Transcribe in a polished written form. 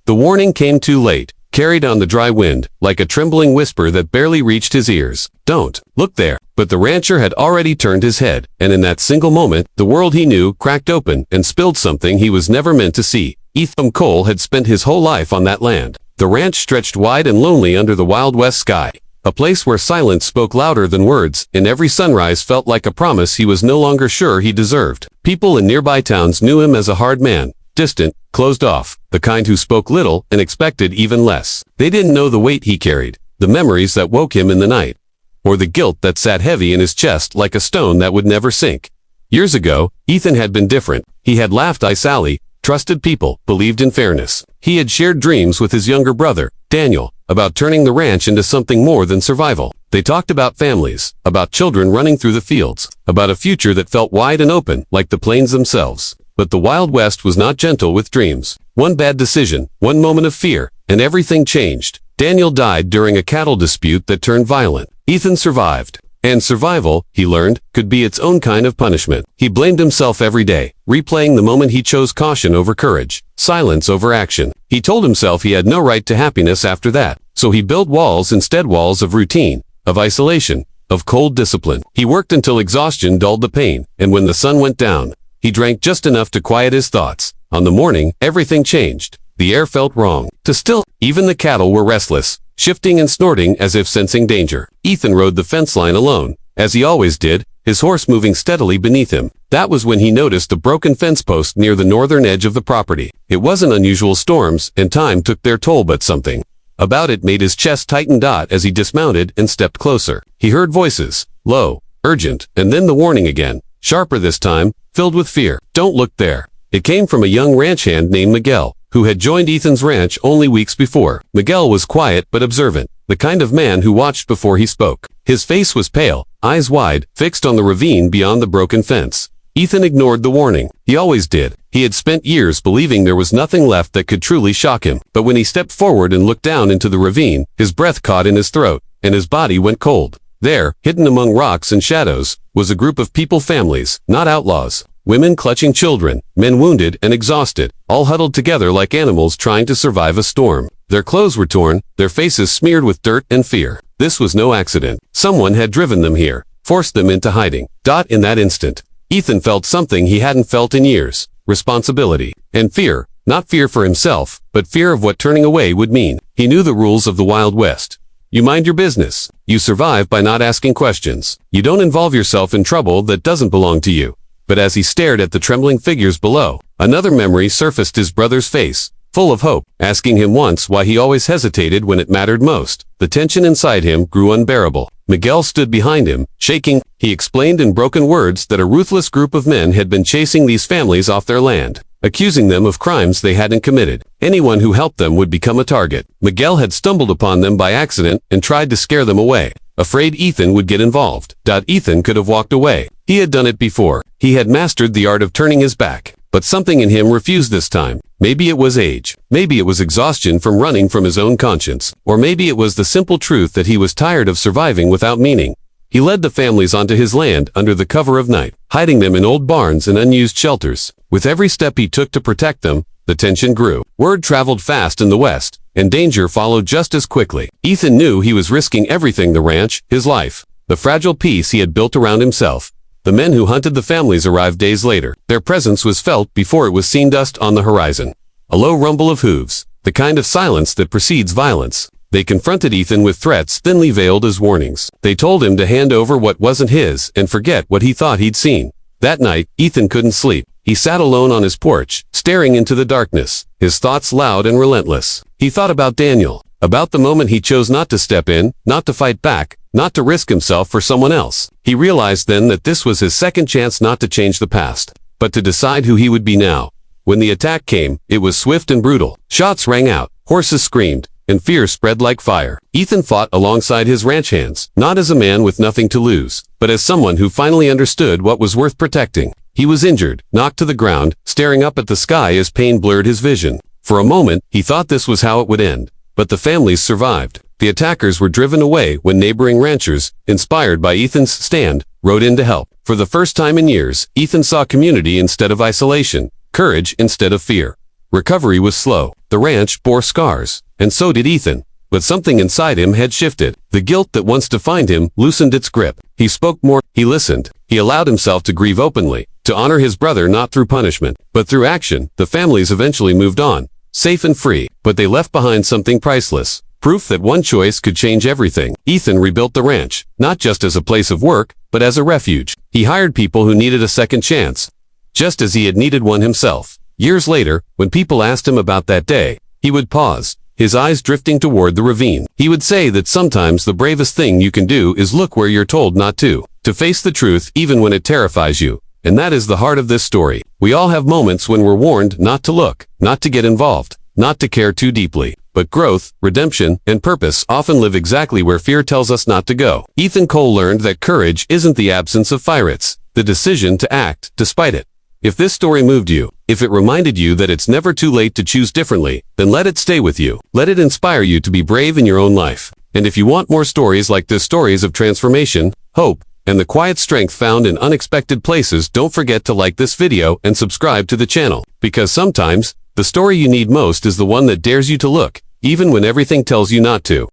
The warning came too late, carried on the dry wind, like a trembling whisper that barely reached his ears. Don't look there. But the rancher had already turned his head, and in that single moment, the world he knew cracked open and spilled something he was never meant to see. Ethan Cole had spent his whole life on that land. The ranch stretched wide and lonely under the Wild West sky, a place where silence spoke louder than words, and every sunrise felt like a promise he was no longer sure he deserved. People in nearby towns knew him as a hard man, distant, closed off, the kind who spoke little and expected even less. They didn't know the weight he carried, the memories that woke him in the night, or the guilt that sat heavy in his chest like a stone that would never sink. Years ago, Ethan had been different. He had laughed Sally, trusted people, believed in fairness. He had shared dreams with his younger brother, Daniel, about turning the ranch into something more than survival. They talked about families, about children running through the fields, about a future that felt wide and open, like the plains themselves. But the Wild West was not gentle with dreams. One bad decision, one moment of fear, and everything changed. Daniel died during a cattle dispute that turned violent. Ethan survived. And survival, he learned, could be its own kind of punishment. He blamed himself every day, replaying the moment he chose caution over courage, silence over action. He told himself he had no right to happiness after that. So he built walls instead, walls of routine, of isolation, of cold discipline. He worked until exhaustion dulled the pain, and when the sun went down, he drank just enough to quiet his thoughts. On the morning, everything changed. The air felt wrong. Even the cattle were restless, shifting and snorting as if sensing danger. Ethan rode the fence line alone, as he always did, his horse moving steadily beneath him. That was when he noticed a broken fence post near the northern edge of the property. It wasn't unusual storms, and time took their toll, but something about it made his chest tighten. As he dismounted and stepped closer, he heard voices, low, urgent, and then the warning again, sharper this time, filled with fear. Don't look there. It came from a young ranch hand named Miguel, who had joined Ethan's ranch only weeks before. Miguel was quiet but observant, the kind of man who watched before he spoke. His face was pale, eyes wide, fixed on the ravine beyond the broken fence. Ethan ignored the warning. He always did. He had spent years believing there was nothing left that could truly shock him. But when he stepped forward and looked down into the ravine, his breath caught in his throat, and his body went cold. There, hidden among rocks and shadows, was a group of people, families, not outlaws. Women clutching children, men wounded and exhausted, all huddled together like animals trying to survive a storm. Their clothes were torn, their faces smeared with dirt and fear. This was no accident. Someone had driven them here, forced them into hiding. In that instant, Ethan felt something he hadn't felt in years. Responsibility. And fear. Not fear for himself, but fear of what turning away would mean. He knew the rules of the Wild West. You mind your business. You survive by not asking questions. You don't involve yourself in trouble that doesn't belong to you. But as he stared at the trembling figures below, another memory surfaced, his brother's face, full of hope, asking him once why he always hesitated when it mattered most. The tension inside him grew unbearable. Miguel stood behind him, shaking. He explained in broken words that a ruthless group of men had been chasing these families off their land, accusing them of crimes they hadn't committed. Anyone who helped them would become a target. Miguel had stumbled upon them by accident and tried to scare them away, afraid Ethan would get involved. Ethan could have walked away. He had done it before. He had mastered the art of turning his back. But something in him refused this time. Maybe it was age. Maybe it was exhaustion from running from his own conscience. Or maybe it was the simple truth that he was tired of surviving without meaning. He led the families onto his land under the cover of night, hiding them in old barns and unused shelters. With every step he took to protect them, the tension grew. Word traveled fast in the West, and danger followed just as quickly. Ethan knew he was risking everything: the ranch, his life, the fragile peace he had built around himself. The men who hunted the families arrived days later. Their presence was felt before it was seen. Dust on the horizon. A low rumble of hooves, the kind of silence that precedes violence. They confronted Ethan with threats thinly veiled as warnings. They told him to hand over what wasn't his and forget what he thought he'd seen. That night, Ethan couldn't sleep. He sat alone on his porch, staring into the darkness, his thoughts loud and relentless. He thought about Daniel, about the moment he chose not to step in, not to fight back, not to risk himself for someone else. He realized then that this was his second chance not to change the past, but to decide who he would be now. When the attack came, it was swift and brutal. Shots rang out, horses screamed, and fear spread like fire. Ethan fought alongside his ranch hands, not as a man with nothing to lose, but as someone who finally understood what was worth protecting. He was injured, knocked to the ground, staring up at the sky as pain blurred his vision. For a moment, he thought this was how it would end. But the families survived. The attackers were driven away when neighboring ranchers, inspired by Ethan's stand, rode in to help. For the first time in years, Ethan saw community instead of isolation, courage instead of fear. Recovery was slow. The ranch bore scars. And so did Ethan. But something inside him had shifted. The guilt that once defined him loosened its grip. He spoke more. He listened. He allowed himself to grieve openly, to honor his brother not through punishment, but through action. The families eventually moved on, safe and free, but they left behind something priceless. Proof that one choice could change everything. Ethan rebuilt the ranch, not just as a place of work, but as a refuge. He hired people who needed a second chance, just as he had needed one himself. Years later, when people asked him about that day, he would pause, his eyes drifting toward the ravine. He would say that sometimes the bravest thing you can do is look where you're told not to face the truth even when it terrifies you. And that is the heart of this story. We all have moments when we're warned not to look, not to get involved, not to care too deeply. But growth, redemption, and purpose often live exactly where fear tells us not to go. Ethan Cole learned that courage isn't the absence of fire, it's the decision to act despite it. If this story moved you, if it reminded you that it's never too late to choose differently, then let it stay with you. Let it inspire you to be brave in your own life. And if you want more stories like this, stories of transformation, hope, and the quiet strength found in unexpected places, don't forget to like this video and subscribe to the channel. Because sometimes, the story you need most is the one that dares you to look, even when everything tells you not to.